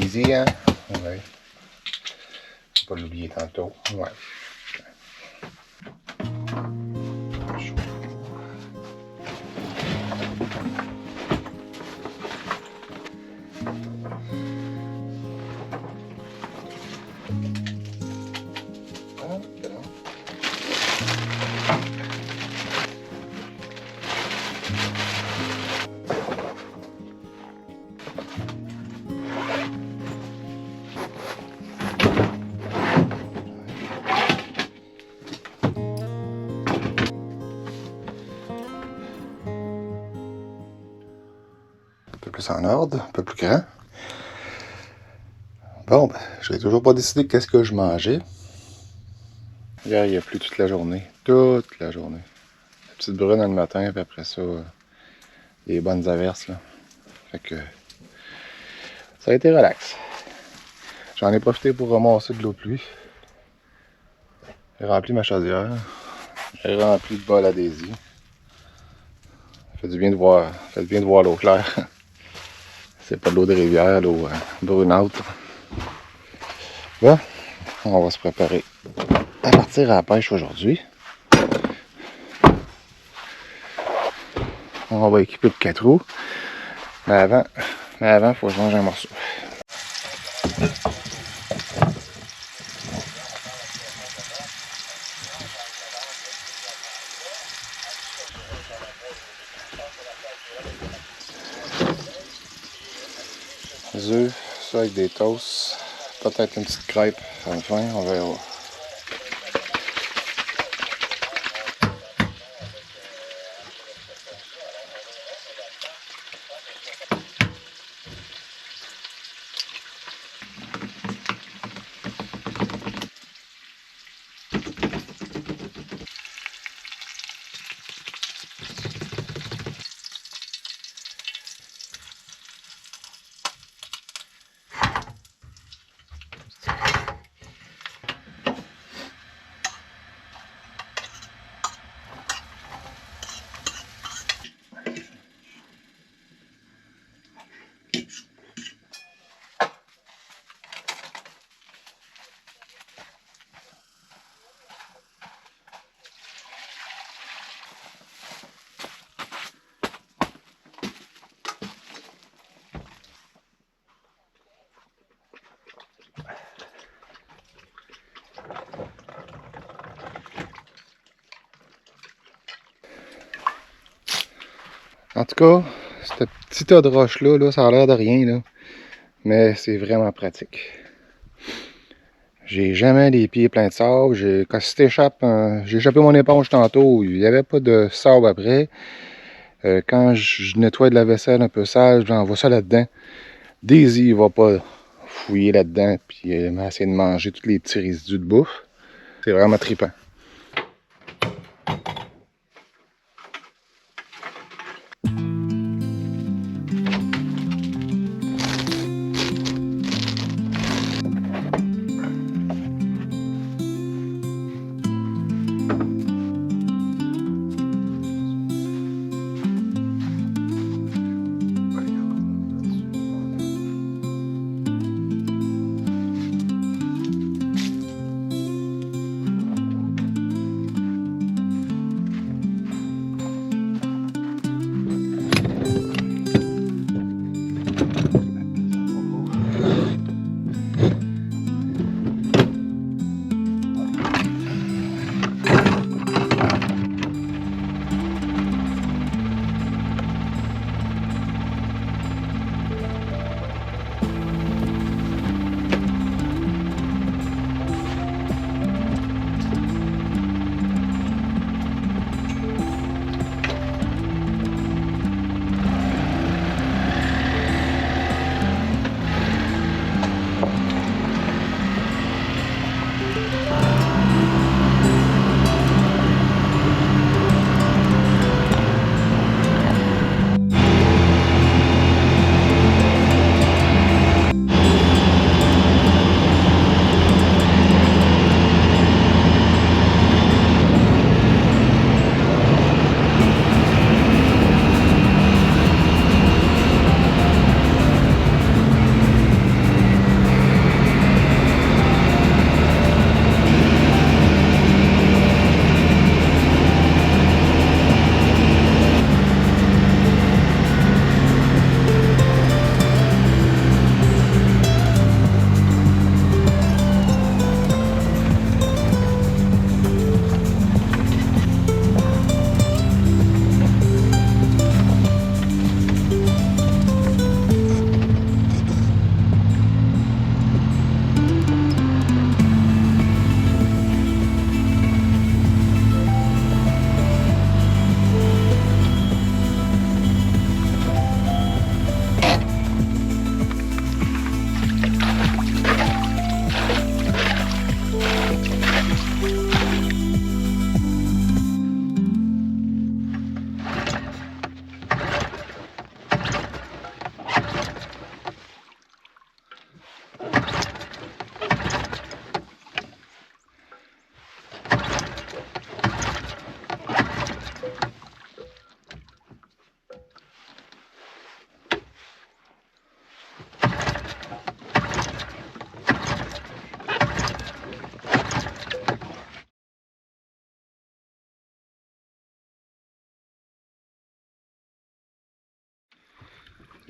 Allez-y, hein? Ouais. Faut pas l'oublier tantôt. Ouais. Un peu plus en ordre, un peu plus grand. Bon, ben, je n'ai toujours pas décidé qu'est-ce que je mangeais. Hier, il y a plu toute la journée. Toute la journée. La petite brune le matin, puis après ça, les bonnes averses. Là. Fait que ça a été relax. J'en ai profité pour ramasser de l'eau de pluie. J'ai rempli ma chaudière. J'ai rempli le bol à Daisy. Ça fait du bien de voir, l'eau claire. C'est pas de l'eau de rivière, l'eau brunâtre. Bon, on va se préparer à partir à la pêche aujourd'hui. On va équiper le 4 roues. Mais avant, il faut que je mange un morceau. Des œufs, ça avec des toasts. Peut-être une petite crêpe à la fin, on verra. En tout cas, ce petit tas de roches-là, là, ça a l'air de rien, là. Mais c'est vraiment pratique. J'ai jamais les pieds pleins de sable. Quand si t'échappes, j'ai échappé mon éponge tantôt, il n'y avait pas de sable après. Quand je nettoie de la vaisselle un peu sale, j'envoie ça là-dedans. Daisy, il va pas fouiller là-dedans puis essayer de manger tous les petits résidus de bouffe. C'est vraiment trippant.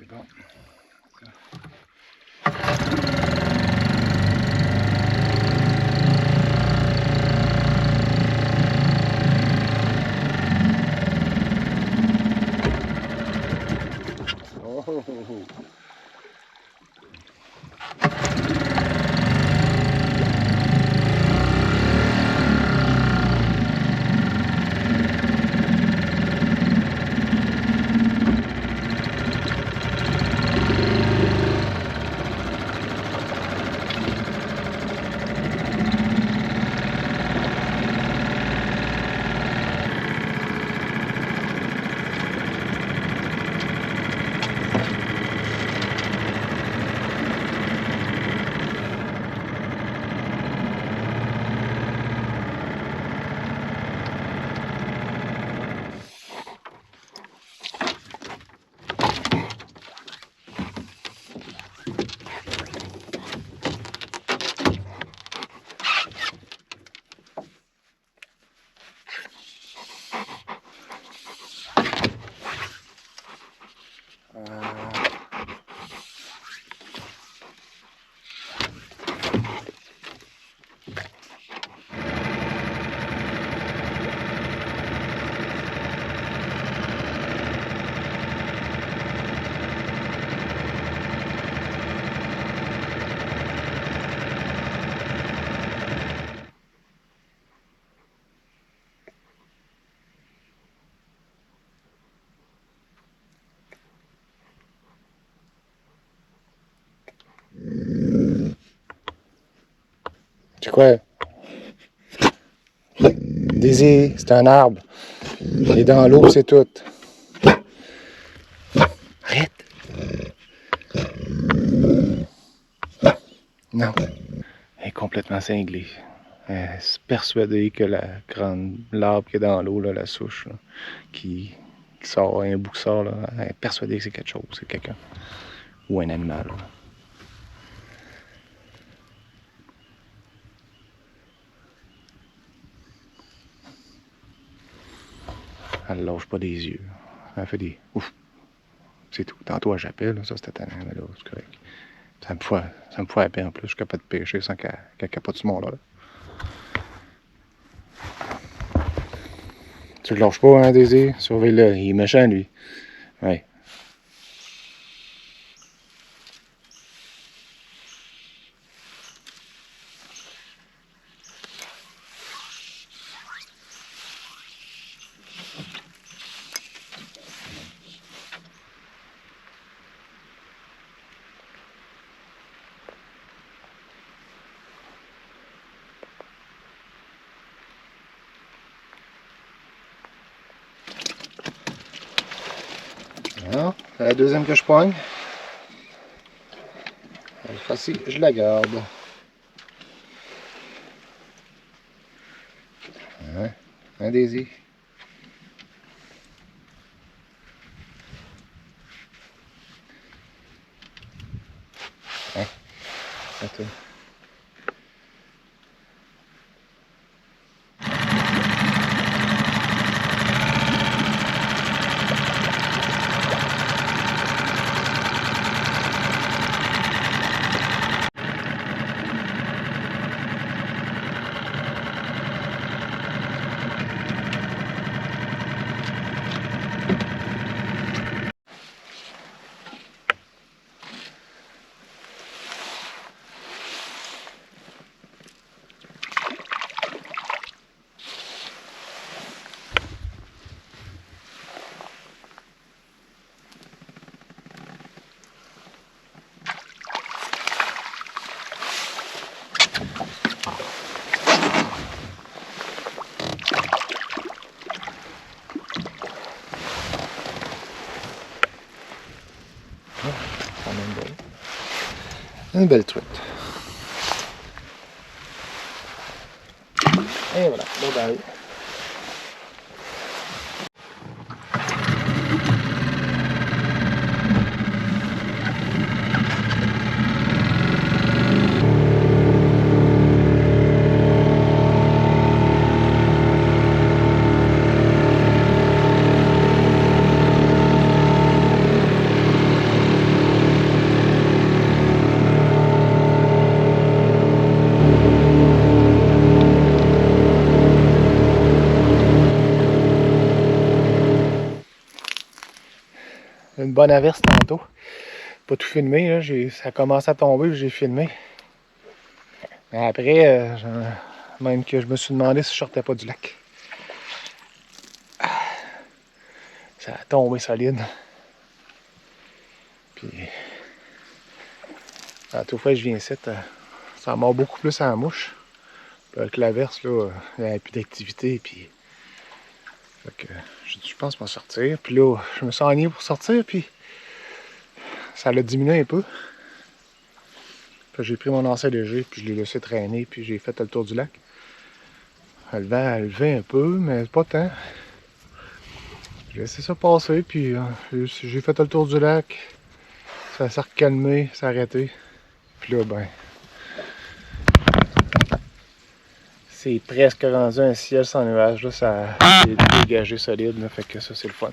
bon. Oh, oh, oh. C'est quoi? Daisy, c'est un arbre. Il est dans l'eau, c'est tout. Arrête! Non. Elle est complètement cinglée. Elle est persuadée que l'arbre qui est dans l'eau, la souche, là, qui sort, un bout qui sort, là, elle est persuadée que c'est quelque chose, c'est quelqu'un. Ou un animal. Là. Elle lâche pas des yeux. Elle fait des ouf. C'est tout. Tantôt, elle j'appelle, ça c'était tannant, mais là, c'est correct. Ça me fait la paix en plus. Je suis capable de pêcher sans qu'elle capote ce monde-là. Tu le lâches pas, hein, Daisy? Surveille-le. Il est méchant, lui. Ouais. Alors, c'est la deuxième que je poigne. Cette fois-ci, je la garde. Hein, Daisy? Hein? Attends. Une belle truite. Et voilà, bye bye. une bonne averse tantôt. Pas tout filmé, là. Ça commence à tomber, j'ai filmé. Mais après, même que je me suis demandé si je sortais pas du lac. Ça a tombé solide. Puis, à toute fois que je viens ici, ça mord beaucoup plus à la mouche. Puis avec l'averse, là, il n'y avait plus d'activité. Puis, fait que, je pense m'en sortir. Puis là, je me suis enligné pour sortir. Puis, ça l'a diminué un peu. Puis j'ai pris mon lancer léger. Puis je l'ai laissé traîner. Puis j'ai fait le tour du lac. Le vent a levé un peu, mais pas tant. J'ai laissé ça passer. Puis j'ai fait le tour du lac. Ça s'est recalmé, ça s'est arrêté. Puis là, ben, c'est presque rendu un ciel sans nuages. Là, ça est dégagé solide. Là, fait que ça, c'est le fun.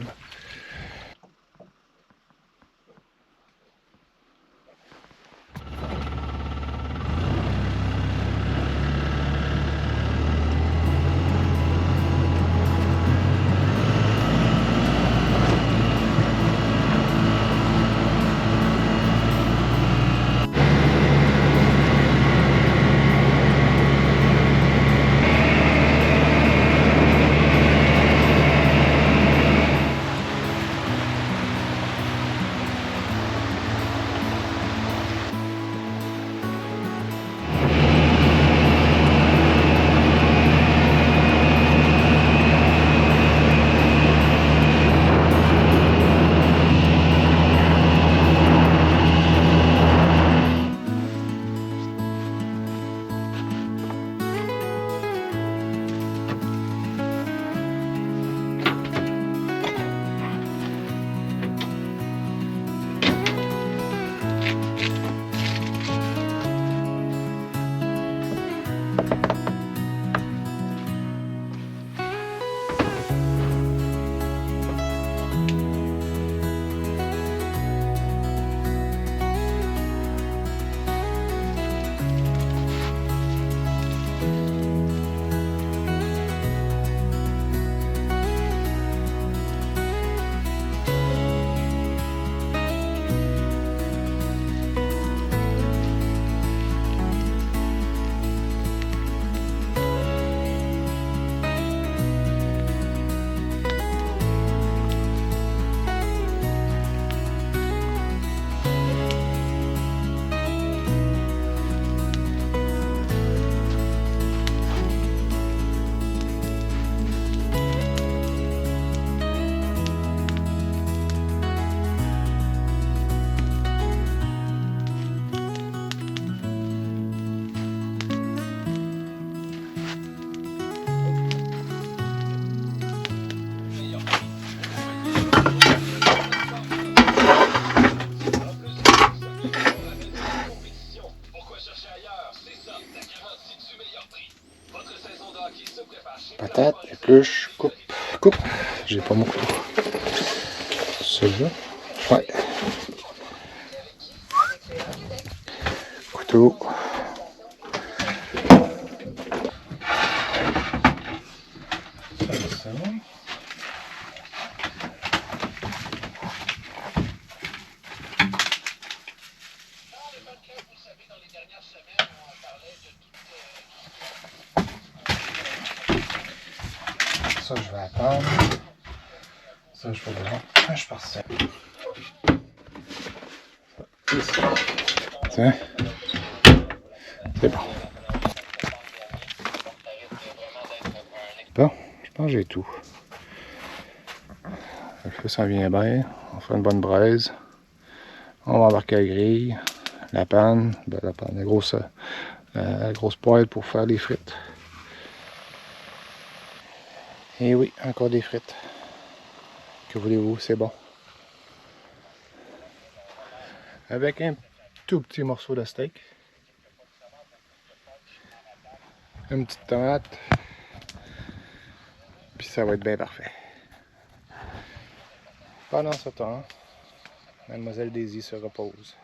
Patate, épluche, coupe. J'ai pas mon couteau. Celui-là? Ouais. Couteau. Ça. Ça, je vais attendre. Ça, je vais le voir. Je suis parti. Tiens. C'est bon. Bon, je pense que j'ai tout. Le feu s'en vient bien. On fera une bonne braise. On va embarquer la grille. La panne. Ben, la grosse poêle pour faire les frites. Et oui, encore des frites. Que voulez-vous, c'est bon. Avec un tout petit morceau de steak. Une petite tomate. Puis ça va être bien parfait. Pendant ce temps, Mademoiselle Daisy se repose.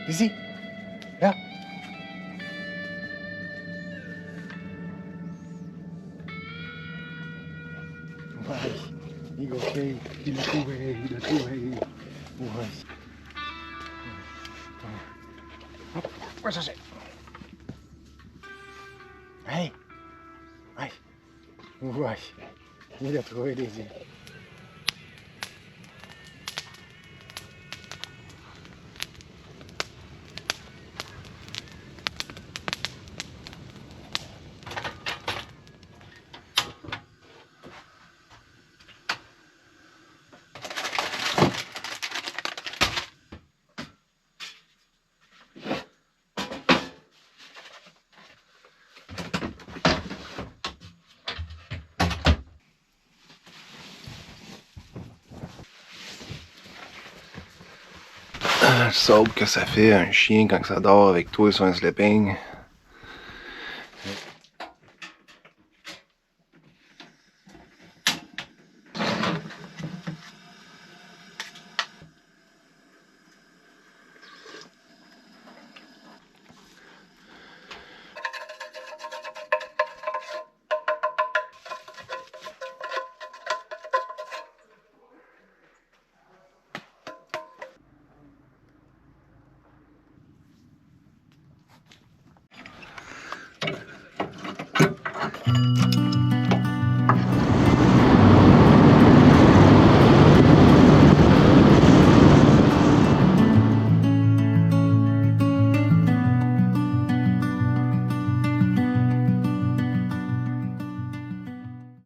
Ici. Là. Ouais. Il est OK. Il l'a trouvé. Il l'a trouvé. Ouais. Hop. Va chercher. Hey. Ouais. Ouais. Il a trouvé des îles. Le sable que ça fait un chien quand ça dort avec toi sur un sleeping.